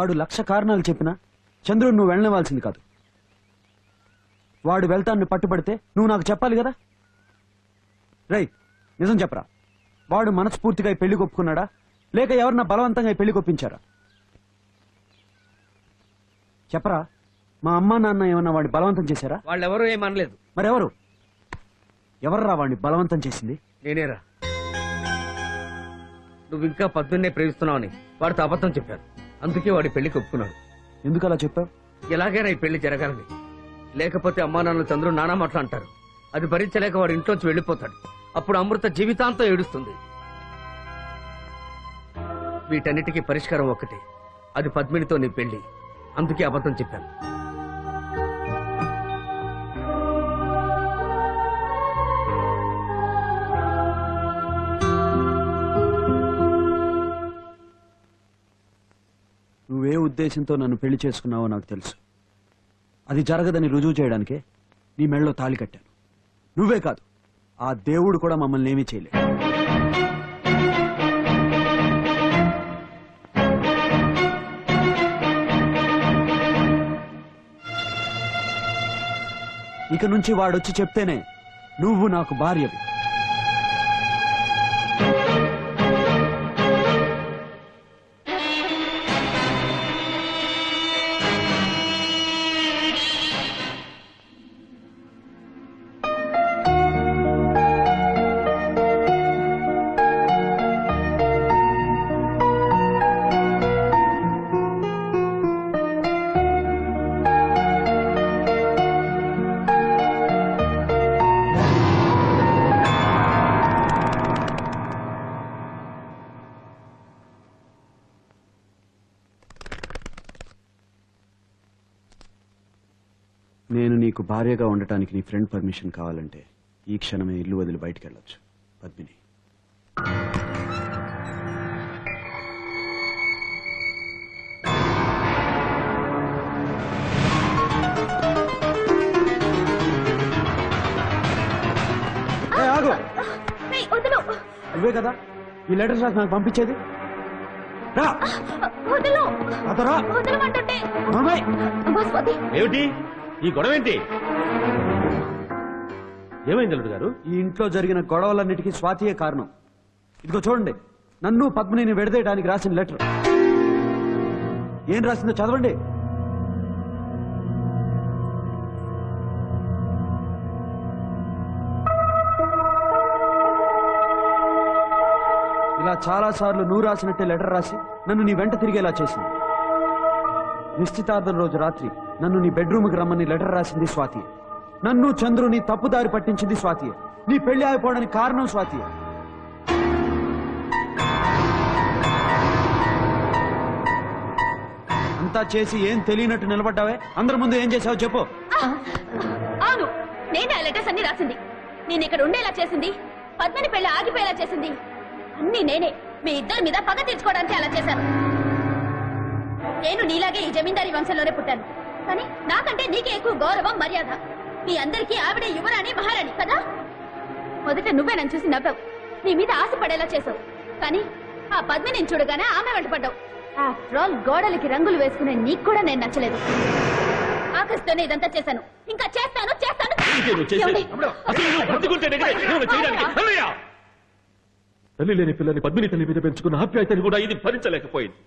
వాడు 1,00,000 కారణాలు చెప్పినా చంద్రుడు నువ్వు వెళ్ళనివ్వాల్సింది కాదు. వాడు వెళ్తాన్ని పట్టుబడితే నువ్వు నాకు చెప్పాలి కదా. రై, నిజం చెప్పరా, వాడు మనస్ఫూర్తిగా ఈ పెళ్లి ఒప్పుకున్నాడా లేక ఎవరన్నా బలవంతంగా ఈ పెళ్లి కొప్పించారా? చెప్పరా. మా అమ్మా నాన్న ఏమన్నా వాడిని బలవంతం చేశారా? వాళ్ళెవరూ ఏమనలేదు. మరెవరు? ఎవర్రా వాడిని బలవంతం చేసింది? నేనేరా. నువ్వు ఇంకా పద్దున్నే ప్రేమిస్తున్నావని వాడితో అబద్ధం చెప్పాను. అందుకే వాడి పెళ్లికి ఒప్పుకున్నాడు. ఎందుకు అలా చెప్పావు? ఎలాగైనా ఈ పెళ్లి జరగాలని. లేకపోతే అమ్మా నాన్నలు చంద్రుడు నానా మాటలు అంటారు. అది భరించలేక వాడి ఇంట్లోంచి వెళ్ళిపోతాడు. అప్పుడు అమృత జీవితాంతం ఏడుస్తుంది. వీటన్నిటికీ పరిష్కారం ఒక్కటే, అది పద్మినితో నీ పెళ్లి. అందుకే అబద్ధం చెప్పాను. నువ్వే ఉద్దేశంతో నన్ను పెళ్లి చేసుకున్నావో నాకు తెలుసు. అది జరగదని రుజువు చేయడానికే నీ మెళ్ళలో తాళి కట్టాను. నువ్వే కాదు, ఆ దేవుడు కూడా మమ్మల్ని ఏమీ చేయలేదు. ఇక నుంచి వాడొచ్చి చెప్తేనే నువ్వు నాకు భార్యవి. నేను నీకు భార్యగా ఉండటానికి నీ ఫ్రెండ్ పర్మిషన్ కావాలంటే ఈ క్షణమే ఇల్లు వదిలి బయటికి వెళ్ళొచ్చు. పద్మిని. ఆగు. నువ్వే కదా ఈ లెటర్స్ రాసి నాకు పంపించేది? ఏమిటి ఈ గొడవ? ఏంటి? ఏమైంది అల్లుడు గారు? ఈ ఇంట్లో జరిగిన గొడవలన్నిటికీ స్వాతియే కారణం. ఇదిగో చూడండి, నన్ను పద్మినిని విడదీయడానికి రాసిన లెటర్. ఏం రాసిందో చదవండి. ఇలా చాలా సార్లు నువ్వు రాసినట్టే లెటర్ రాసి నన్ను నీ వెంట తిరిగేలా చేసింది. నిశ్చితార్థం రోజు రాత్రి నన్ను నీ బెడ్రూమ్కి రమ్మని లెటర్ రాసింది స్వాతి. నన్ను చంద్రుని తప్పుదారి పట్టించింది స్వాతి. నీ పెళ్లి ఆగిపోవడానికి కారణం స్వాతి. అంతా చేసి ఏం తెలియనట్టు నిలబడ్డావే? అందరి ముందు ఏం చేసావు చెప్పు. అవును, నేనే ఆ లెటర్స్ అన్ని రాసింది. నేను ఇక్కడ ఉండేలా చేసింది, పద్మిని పెళ్లి ఆగిపోయేలా చేసింది అన్ని నేనే. మీ ఇద్దరి మీద పగ తీర్చుకోవడానికి అలా చేశాను. నేను నీలాగే ఈ జమీందారీ వంశంలోనే పుట్టాను, కానీ నాకంటే నీకే ఎక్కువ గౌరవం మర్యాద. మీ అందరికీ ఆవిడే యువరాణి మహారాణి కదా. మొదట నువ్వే నన్ను చూసి నవ్వావు, నీ మీద ఆశ పడేలా చేసావు. కానీ ఆ పద్మిని చూడగానే ఆమె వెంటపడ్డావు. ఆఫ్టర్ ఆల్ గోడలకి రంగులు వేసుకునే నీకు కూడా నేను నచ్చలేదు. ఆకలిస్తోనే ఇదంతా చేశాను, ఇంకా చేస్తాను చేస్తాను. తల్లి లేని పిల్లని పద్మిని తల్లి మీద పెంచుకున్న ఆప్యాయతని కూడా ఇది భరించలేకపోయింది.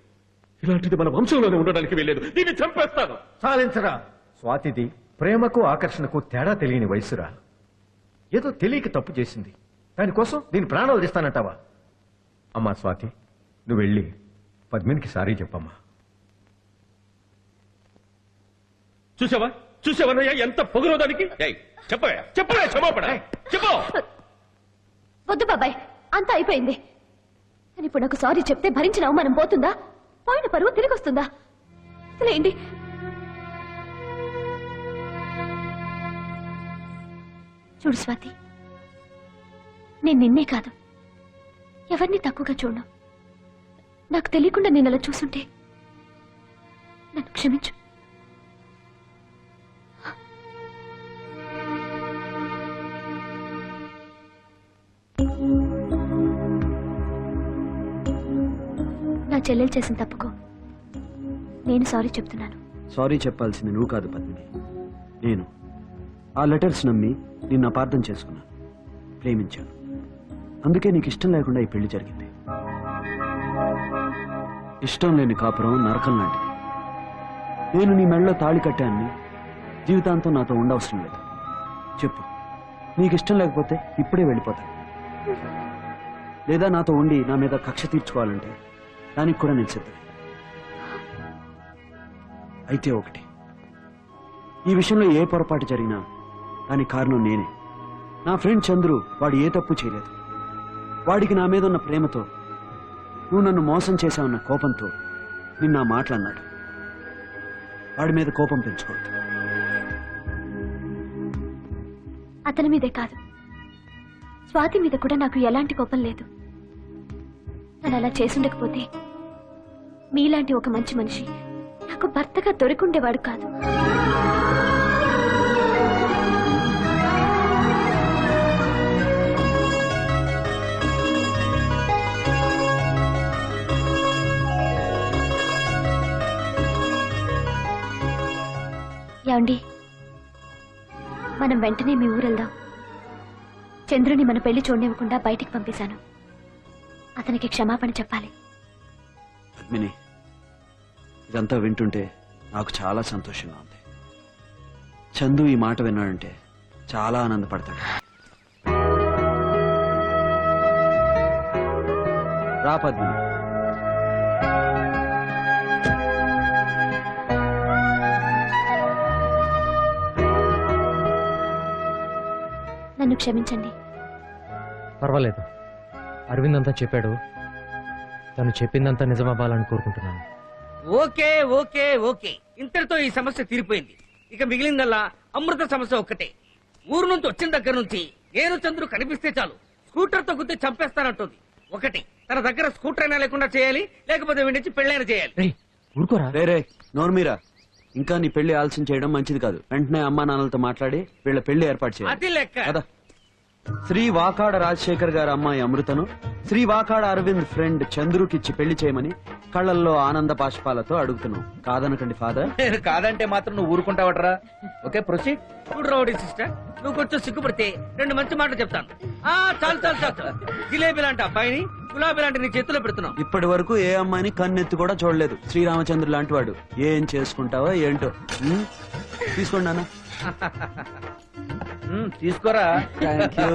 ఇలాంటిది మన వంశంలోనే ఉండడానికి వెళ్ళలేదు. దీన్ని చంపేస్తాను. సాధించరా. స్వాతిది ప్రేమకు ఆకర్షణకు తేడా తెలియని వయసురా. ఏదో తెలియక తప్పు చేసింది, దానికోసం దీని ప్రాణాలు తీస్తానంటావా? అమ్మా స్వాతి, నువ్వు వెళ్ళి పద్మినికి సారీ చెప్పమ్మా. చూసావా చూసావన్నయ్య ఎంత పొగరోదానికి. చెప్పవే చెప్పవే క్షమాపణ చెప్పు. వద్దు బాబాయ్, అంతా అయిపోయింది. కానీ ఇప్పుడు నాకు సారీ చెప్తే భరించిన అవమానం పోతుందా? పోయిన పరువు తిరిగి వస్తుందా? లేండి. చూడు స్వాతి, నేను నిన్నే కాదు ఎవరిని తక్కువగా చూడను. నాకు తెలియకుండా నేను అలా చూసుంటే నన్ను క్షమించు. నా చెల్లెలు చేసిన తప్పుకో నేను సారీ చెప్తున్నాను. సారీ చెప్పాల్సింది నువ్వు కాదు పద్మిని, నేను. ఆ లెటర్స్ నమ్మి నిన్ను అపార్థం చేసుకున్నాను, ప్రేమించాను. అందుకే నీకు ఇష్టం లేకుండా ఈ పెళ్లి జరిగింది. ఇష్టం లేని కాపురం నరకం లాంటిది. నేను నీ మెడలో తాళి కట్టాన్ని జీవితాంతం నాతో ఉండవసరం లేదు. చెప్పు, నీకు ఇష్టం లేకపోతే ఇప్పుడే వెళ్ళిపోతాను. లేదా నాతో ఉండి నా మీద కక్ష తీర్చుకోవాలంటే దానికి కూడా నేను సిద్ధమే. అయితే ఒకటి, ఈ విషయంలో ఏ పొరపాటు జరిగినా దానికి కారణం నేనే. నా ఫ్రెండ్ చంద్రు వాడు ఏ తప్పు చేయలేదు. వాడికి నా మీద ఉన్న ప్రేమతో నువ్వు నన్ను మోసం చేశావన్న కోపంతో నిన్న ఆ మాటలన్నాడు. వాడి మీద కోపం పెంచుకోవద్దు. అతని మీదే కాదు, స్వాతి మీద కూడా నాకు ఎలాంటి కోపం లేదు. తను అలా చేసుండకపోతే మీలాంటి ఒక మంచి మనిషి నాకు భర్తగా దొరికుండేవాడు కాదు. ఏమండి, మనం వెంటనే మీ ఊరెళ్దాం. చంద్రుని మన పెళ్లి చూడనివ్వకుండా బయటికి పంపేశాను. అతనికి క్షమాపణ చెప్పాలి. పద్మిని, ఇదంతా వింటుంటే నాకు చాలా సంతోషంగా ఉంది. చందు ఈ మాట విన్నాడంటే చాలా ఆనందపడతాడు. రా పద్మిని. నన్ను క్షమించండి. పర్వాలేదు, అరవింద్ అంతా చెప్పాడు. తను చెప్పిందంతా నిజమవ్వాలని కోరుకుంటున్నాను. ఓకే ఓకే ఓకే, ఇంతటితో ఈ సమస్య తీరిపోయింది. ఇక మిగిలిందల్లా అమృత సమస్య ఒక్కటే. ఊరు నుంచి వచ్చిన దగ్గర నుంచి నేను చంద్రు కనిపిస్తే చాలు స్కూటర్ తో గుద్ది చంపేస్తానంటుంది. ఒకటి, తన దగ్గర స్కూటర్ అయినా లేకుండా చేయాలి, లేకపోతే వీడించి పెళ్ళైనా చేయాలి. రేయ్, ఊరుకోరా. రే నోర్మీరా, ఇంకా నీ పెళ్లి ఆలస్యం చేయడం మంచిది కాదు. వెంటనే అమ్మా నాన్నలతో మాట్లాడి వీళ్ళ పెళ్లి ఏర్పాటు చేయాలి. అది లెక్క. కదా. శ్రీ వాకాడ రాజశేఖర్ గారి అమ్మాయి అమృతను శ్రీ వాకాడ అరవింద్ ఫ్రెండ్ చంద్రుకిచ్చి పెళ్లి చేయమని కళ్ళల్లో ఆనంద బాష్పాలతో అడుగుతున్నాం. కాదనకండి ఫాదర్. నేను కాదంటే మాత్రం నువ్వు ఊరుకుంటావట్రా? Okay, proceed. చూడు రౌడీ సిస్టర్, నువ్వు కొంచెం సిగ్గుపడితే రెండు మంచి మాటలు చెప్తాను. చాలు చాలు చాలు చాలు. జిలేబీ లాంటి అబ్బాయిని గులాబీ లాంటి నీ చేతిలో పెడుతున్నావు. ఇప్పటి వరకు ఏ అమ్మాయిని కన్నెత్తి కూడా చూడలేదు శ్రీరామచంద్రు లాంటి వాడు. ఏం చేసుకుంటావో ఏంటో. తీసుకోండి నాన్న. తీసుకోరా. Thank you.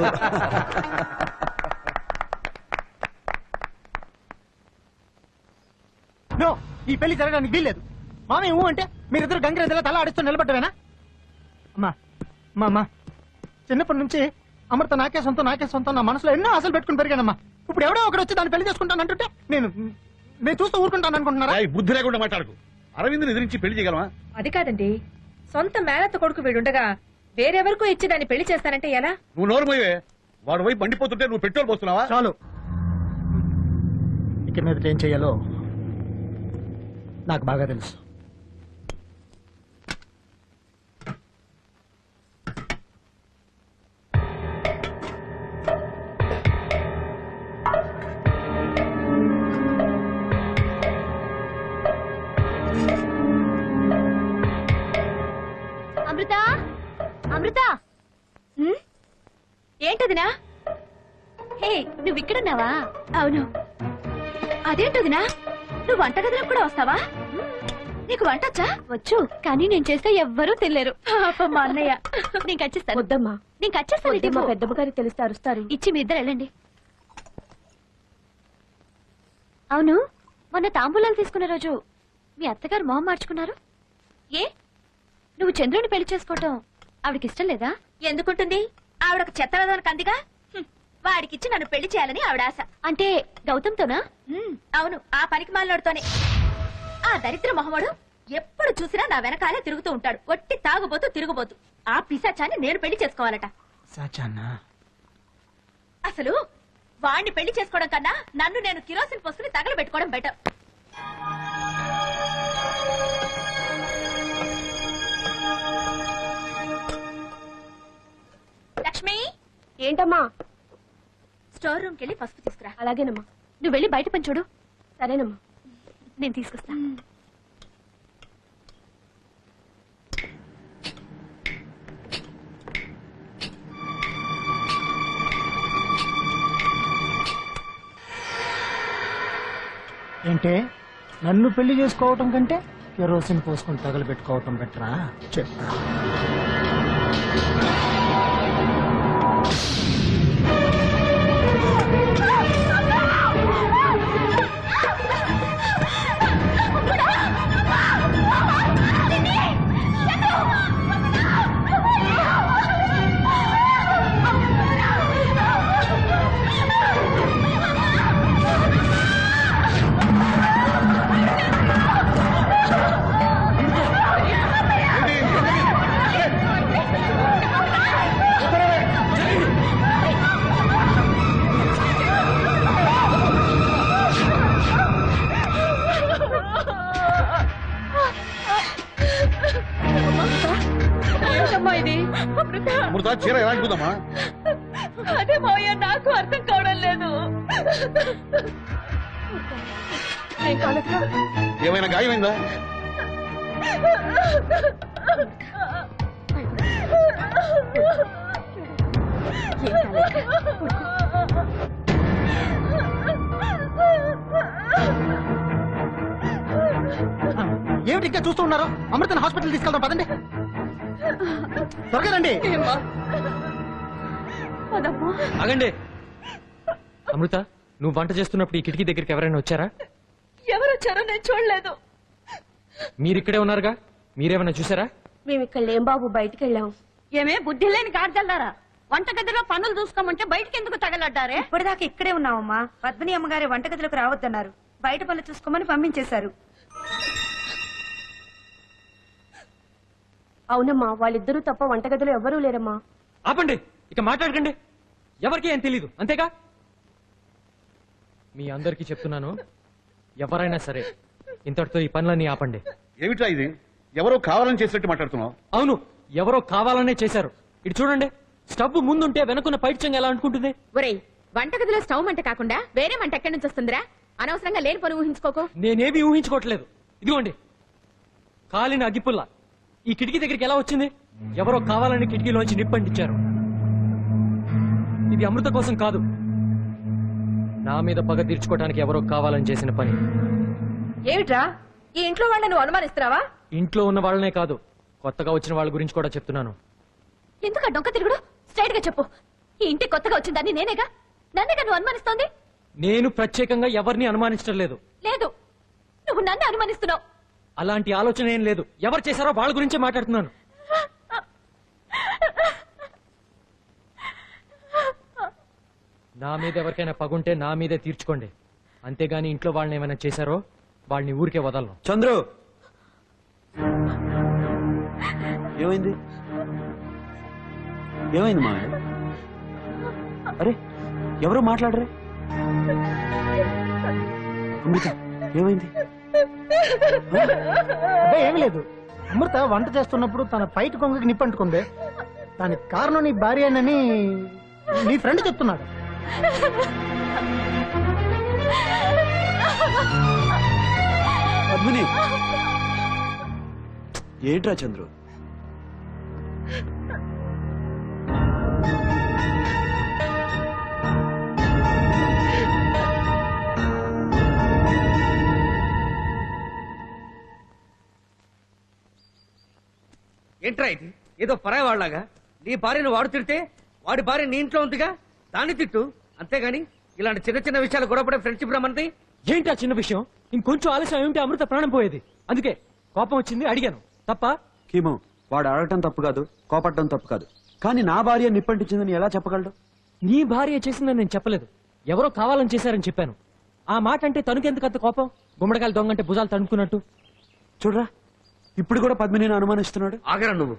నో, ఈ పెళ్లి జరగడానికి వీల్లేదు. మామయ్య ఊ అంటే మీరిద్దరు గంగిరెద్దులా తల ఆడిస్తూ నిలబడ్డవేనా? అమ్మా అమ్మా అమ్మా, చిన్నప్పటి నుంచి అమృత నాకే సొంతం నా మనసులో ఎన్నో ఆశలు పెట్టుకుని పెరిగానమ్మా. ఇప్పుడు ఎవడో ఒకటి వచ్చి దాన్ని పెళ్లి చేసుకుంటాను అంటుంటే నేను చూస్తూ ఊరుకుంటాను అనుకుంటున్నారా? బుద్ధి లేకుండా మాట్లాడకు. అరవింద్ ఎదిరించి పెళ్లి చేయగలమా? అది కాదండి, సొంత మేనత్త కొడుకు వీడుండగా వేరెవరికో ఇచ్చి దాన్ని పెళ్లి చేస్తానంటే ఎలా? నువ్వు నోరు పోయే. వాడు వైపు మండిపోతుంటే నువ్వు పెట్రోల్ పోస్తున్నావా? చాలు, ఇక మీద ఏం చెయ్యాలో నాకు బాగా తెలుసు. అమృత, అమృత, ఏంటదినా? హే, నువ్వు ఇక్కడున్నావా? అవును. అదేంటదినా, నువ్వు వంటగదిలో కూడా వస్తావా? నీకు వంటొచ్చా? వచ్చు, కానీ నేను చేస్తే ఎవ్వరూ తెలియరు. మా అన్నయ్య. నేను కచ్చిస్తాను. వద్దమ్మా, నేను కచ్చిస్తాను. మా పెద్దమ్మ గారికి తెలిస్తే అరుస్తారు. ఇచ్చి మీ ఇద్దరు వెళ్ళండి. అవును, మొన్న తాంబూలాలు తీసుకున్న రోజు మీ అత్తగారు మొహం మార్చుకున్నారు. ఏ, నువ్వు చంద్రుని పెళ్లి చేసుకోవటం ఆవిడకి ఇష్టం లేదా? ఎందుకుంటుంది? ఆవిడకు చెత్తరదానికి అందిగా. వాడికిచ్చి నన్ను పెళ్లి చేయాలని ఆవిడ ఆశ. అంటే గౌతమ్తోనా? అవును, ఆ పనికి మాలినోడితోనే. ఆ దరిద్ర మొహమ్మడు ఎప్పుడు చూసినా నా వెనకాలే తిరుగుతూ ఉంటాడు. ఒట్టి తాగుబోతూ తిరుగుబోతూ. ఆ పిశాచాన్ని నేను పెళ్లి చేసుకోవాలట. అసలు వాణ్ణి పెళ్లి చేసుకోవడం కన్నా నన్ను నేను కిరోసిన్ పోసుకుని తగలబెట్టుకోవడం బెటర్. లక్ష్మి. ఏంటమ్మా? స్టోర్ రూమ్కి వెళ్ళి పసుపు తీసుకురా. అలాగేనమ్మా. నువ్వు వెళ్ళి బయట పని చూడు. సరేనమ్మా, నేను తీసుకొస్తా. ఏంటే నన్ను పెళ్లి చేసుకోవటం కంటే కెరోసిన్ పోసుకొని తగలబెట్టుకోవటం బెటరా చెప్తా. ఏంటమ్మా ఇది? అమృత చీర ఎలా ఉంటుందమ్మా? అదే మావయ్య నాకు అర్థం కావడం లేదు. ఏం కాలేదుగా? ఏమైనా గాయమైందా? ఏం కాలేదుగా? ఏమిటి ఇంకా చూస్తూ ఉన్నారు? అమృతని హాస్పిటల్ తీసుకెళ్దాం పదండి. త్వరగా రండి. ఏమ్మా? ఆగండి. అమృత, నువ్వు వంట చేస్తున్నప్పుడు ఈ కిటికీ దగ్గరికి ఎవరైనా వచ్చారా? ఎవరొచ్చారో నేను చూడలేదు. మీరిక్కడే ఉన్నారుగా, మీరేమైనా చూసారా? మేము ఇక్కడ లేం బాబు, బయటికి వెళ్ళాం. ఏమే బుద్ధి లేని గాడిదల్లారా, వంటగదిలో పనులు చూసుకోమంటే బయటికి ఎందుకు తగలడ్డారే? ఇప్పటిదాకా ఇక్కడే ఉన్నావమ్మా. పద్మిని అమ్మగారి వంటగదిలోకి రావద్దన్నారు. బయట పనులు చూసుకోమని పంపించేశారు. అవునమ్మా, వాళ్ళిద్దరూ తప్ప వంటగదిలో ఎవ్వరూ లేరమ్మా. ఆపండి, ఇక మాట్లాడకండి. ఎవరికి ఏం తెలీదు, అంతేగా? మీ అందరికీ చెప్తున్నాను, ఎవరైనా సరే ఇంతటితో ఈ పనులన్నీ ఆపండి. ఏమిటా ఇది? ఎవరో కావాలని చేసినట్టు మాట్లాడుతున్నావు. అవును, ఎవరో కావాలనే చేశారు. ఇటు చూడండి, స్టవ్ ముందుంటే వెనకున్న పైట్ చెంగ ఎలా అనుకుంటుంది? ఒరేయ్, వంటగదిలో స్టవ్ మంట కాకుండా వేరే మంట ఎక్కడి నుంచి వస్తుందిరా? అనవసరంగా లేని పని ఊహించుకోకు. నేనేమీ ఊహించుకోవట్లేదు. ఇదిగోండి, కాలిన అగ్గిపుల్ల ఈ కిటికీ దగ్గరికి ఎలా వచ్చింది? ఎవరో కావాలని కిటికీలోంచి నిప్పంటించారు. ఇది అమృత కోసం కాదు, నా మీద పగ తీర్చుకోవడానికి ఎవరో కావాలని చేసిన పని. ఏమిట్రా, ఈ ఇంట్లో వాళ్ళని నువ్వు అనుమానిస్తున్నావా? ఇంట్లో ఉన్న వాళ్ళనే కాదు, కొత్తగా వచ్చిన వాళ్ళ గురించి కూడా చెప్తున్నాను. ఎందుకు ఆ డొంక తిరుగుడు? స్ట్రైట్ గా చెప్పు. ఈ ఇంటి కొత్తగా వచ్చిందని నేనేగా, నన్నేగా నువ్వు అనుమానిస్తోంది? నేను ప్రత్యేకంగా ఎవరిని అనుమానించడం లేదు. లేదు, నువ్వు నన్ను అనుమానిస్తున్నావు. అలాంటి ఆలోచన ఏం లేదు. ఎవరు చేశారో వాళ్ళ గురించే మాట్లాడుతున్నాను. నా మీద ఎవరికైనా పగుంటే నా మీదే తీర్చుకోండి, అంతేగాని ఇంట్లో వాళ్ళని ఏమైనా చేశారో వాళ్ళని ఊరికే వదలను. చంద్రు, ఏమైంది? ఏమైంది మా? అరే, ఎవరు మాట్లాడరే? అమృత, ఏమైంది? అబ్బే, ఏమీ లేదు. అమృత వంట చేస్తున్నప్పుడు తన పైట కొంగకి నిప్పంటుకుంది. దానికి కారణం నీ భార్యనని నీ ఫ్రెండ్ చెప్తున్నాడు. పద్మిని, ఏంట్రా చంద్రు? ఏంట్రా ఇది? ఏదో పరాయి వాళ్ళలాగా నీ భార్యను వాడు తిడితే వాడి భార్య నీ ఇంట్లో ఉందిగా, దాన్ని తిట్టు. అంతేగాని ఇలాంటి చిన్న చిన్న విషయాలు గొడవపడే ఫ్రెండ్షిప్ రమ్మంది. ఏంటి ఆ చిన్న విషయం? ఇంకొంచెం ఆలస్యం ఏమిటి అమృత ప్రాణం పోయేది. అందుకే కోపం వచ్చింది, అడిగాను. తప్ప? కీమో, వాడు అడగటం తప్పు కాదు, కోపడటం తప్పు కాదు. కానీ నా భార్య నిప్పంటించిందని ఎలా చెప్పగలడు? నీ భార్య చేసిందని నేను చెప్పలేదు, ఎవరో కావాలని చేశారని చెప్పాను. ఆ మాట అంటే తనుకెందుకు అంత కోపం? గుమ్మడికాయలు దొంగంటే భుజాలు తణుకున్నట్టు. చూడరా, ఇప్పుడు కూడా పద్మిని అనుమానిస్తున్నాడు. ఆగరా నువ్వు.